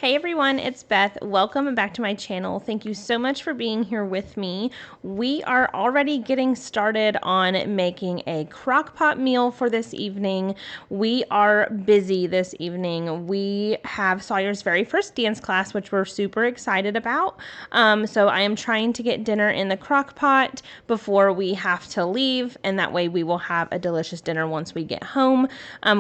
Hey everyone, it's Beth. Welcome back to my channel. Thank you so much for being here with me. We are already getting started on making a crock pot meal for this evening. We are busy this evening. We have Sawyer's very first dance class, which we're super excited about. So I am trying to get dinner in the crock pot before we have to leave, and that way we will have a delicious dinner once we get home.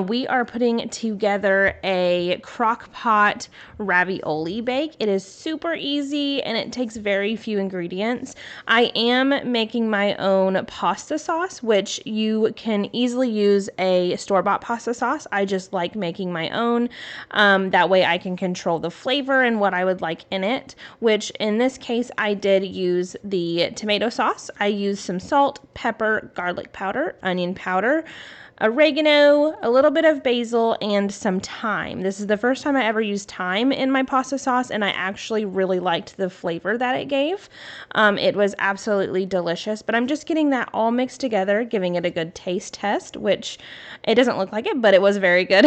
We are putting together a crock pot ravioli bake. It is super easy and it takes very few ingredients. I am making my own pasta sauce, which you can easily use a store-bought pasta sauce. I just like making my own. That way I can control the flavor and what I would like in it, which in this case I did use the tomato sauce. I used some salt, pepper, garlic powder, onion powder, oregano, a little bit of basil, and some thyme. This is the first time I ever used thyme in my pasta sauce, and I actually really liked the flavor that it gave. It was absolutely delicious, but I'm just getting that all mixed together, giving it a good taste test, which it doesn't look like it, but it was very good.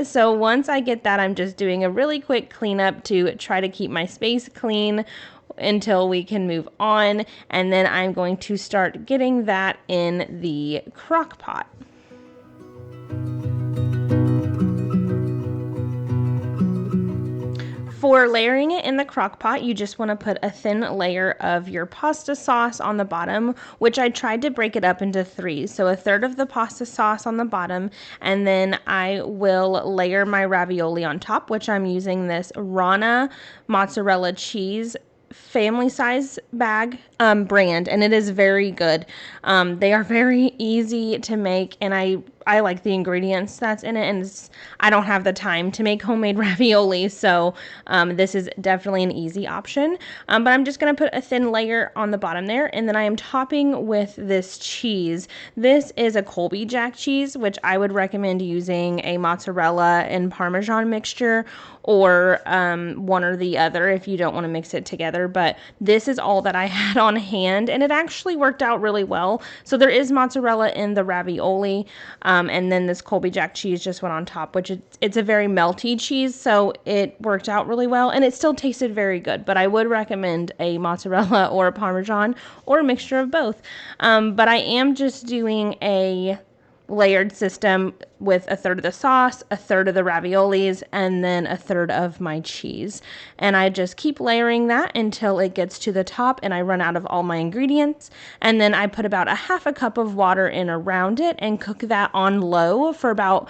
So once I get that, I'm just doing a really quick cleanup to try to keep my space clean until we can move on, and then I'm going to start getting that in the crock pot. For layering it in the crock pot, you just want to put a thin layer of your pasta sauce on the bottom, which I tried to break it up into three. So a third of the pasta sauce on the bottom, and then I will layer my ravioli on top, which I'm using this Rana mozzarella cheese family size bag brand, and it is very good. They are very easy to make, and I like the ingredients that's in it, and I don't have the time to make homemade ravioli, so this is definitely an easy option. But I'm just going to put a thin layer on the bottom there, and then I am topping with this cheese. This is a Colby Jack cheese, which I would recommend using a mozzarella and Parmesan mixture, or one or the other if you don't want to mix it together. But this is all that I had on hand, and it actually worked out really well. So there is mozzarella in the ravioli, and then this Colby Jack cheese just went on top, which it's a very melty cheese, so it worked out really well, and it still tasted very good. But I would recommend a mozzarella or a Parmesan or a mixture of both. But I am just doing a layered system with a third of the sauce, a third of the raviolis, and then a third of my cheese. And I just keep layering that until it gets to the top and I run out of all my ingredients. And then I put about a half a cup of water in around it and cook that on low for about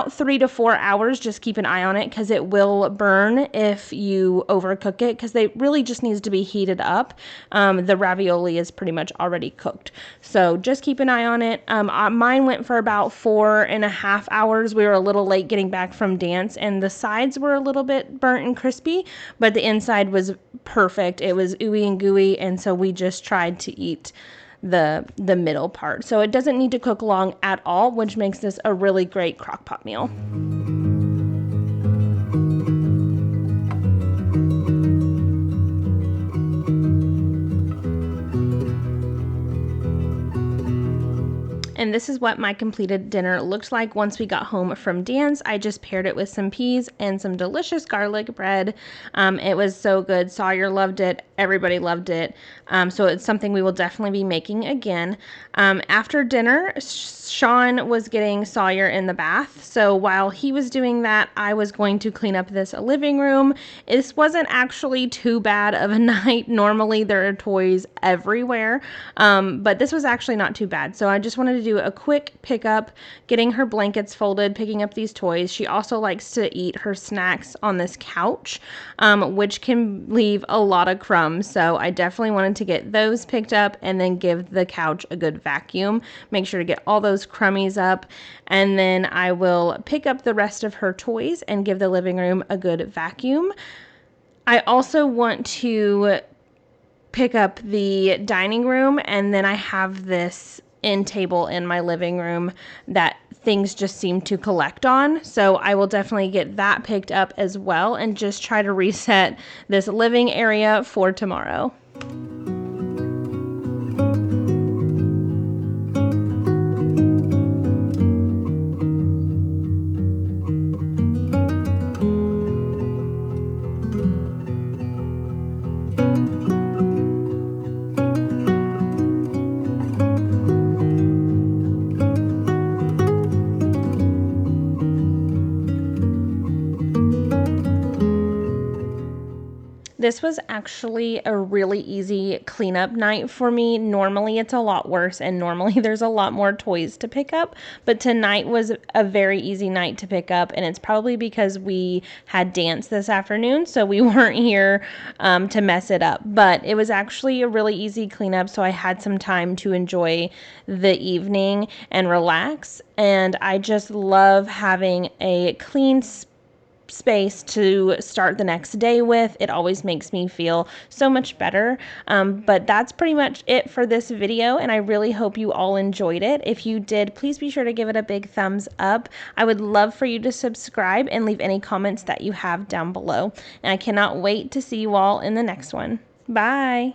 3 to 4 hours. Just keep an eye on it because it will burn if you overcook it, because they really just needs to be heated up. The ravioli is pretty much already cooked, so just keep an eye on it. Mine went for about 4.5 hours. We were a little late getting back from dance, and the sides were a little bit burnt and crispy, but the inside was perfect. It was ooey and gooey, and so we just tried to eat the middle part. So it doesn't need to cook long at all, which makes this a really great crock pot meal. And this is what my completed dinner looked like once we got home from dance. I just paired it with some peas and some delicious garlic bread. It was so good. Sawyer loved it. Everybody loved it. So it's something we will definitely be making again. After dinner, Sean was getting Sawyer in the bath. So while he was doing that, I was going to clean up this living room. This wasn't actually too bad of a night. Normally there are toys everywhere. But this was actually not too bad. So I just wanted to do a quick pickup, getting her blankets folded, picking up these toys. She also likes to eat her snacks on this couch, which can leave a lot of crumbs. So I definitely wanted to get those picked up and then give the couch a good vacuum. Make sure to get all those crummies up, and then I will pick up the rest of her toys and give the living room a good vacuum. I also want to pick up the dining room, and then I have this end table in my living room that things just seem to collect on. So I will definitely get that picked up as well and just try to reset this living area for tomorrow. This was actually a really easy cleanup night for me. Normally it's a lot worse and normally there's a lot more toys to pick up, but tonight was a very easy night to pick up, and it's probably because we had dance this afternoon, so we weren't here to mess it up. But it was actually a really easy cleanup, so I had some time to enjoy the evening and relax, and I just love having a clean space to start the next day with. It always makes me feel so much better. But that's pretty much it for this video, and I really hope you all enjoyed it. If you did, please be sure to give it a big thumbs up. I would love for you to subscribe and leave any comments that you have down below. And I cannot wait to see you all in the next one. Bye!